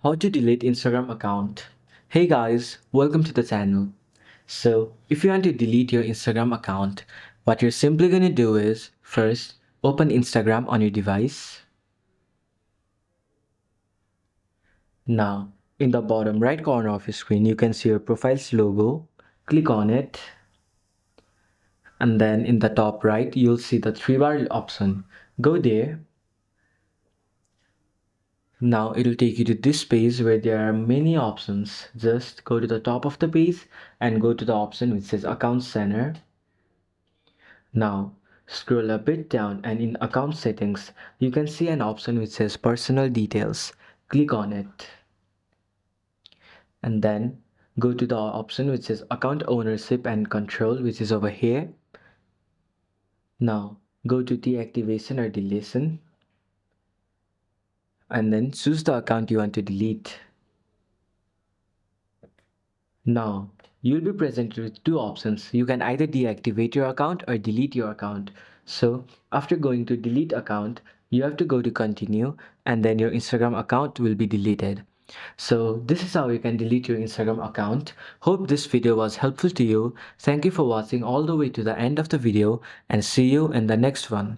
How to delete Instagram account. Hey guys, welcome to the channel. So, if you want to delete your Instagram account, what you're simply going to do is first open Instagram on your device. Now, in the bottom right corner of your screen, you can see your profile's logo. Click on it. And then in the top right, you'll see the three bar option. Go there. Now it'll take you to this page where there are many options. Just go to the top of the page and go to the option which says Account Center. Now scroll a bit down and in Account Settings, you can see an option which says Personal Details. Click on it. And then go to the option which says Account Ownership and Control, which is over here. Now go to Deactivation or Deletion. And then choose the account you want to delete. Now, you'll be presented with two options. You can either deactivate your account or delete your account. So, after going to delete account, you have to go to continue and then your Instagram account will be deleted. So, this is how you can delete your Instagram account. Hope this video was helpful to you. Thank you for watching all the way to the end of the video and see you in the next one.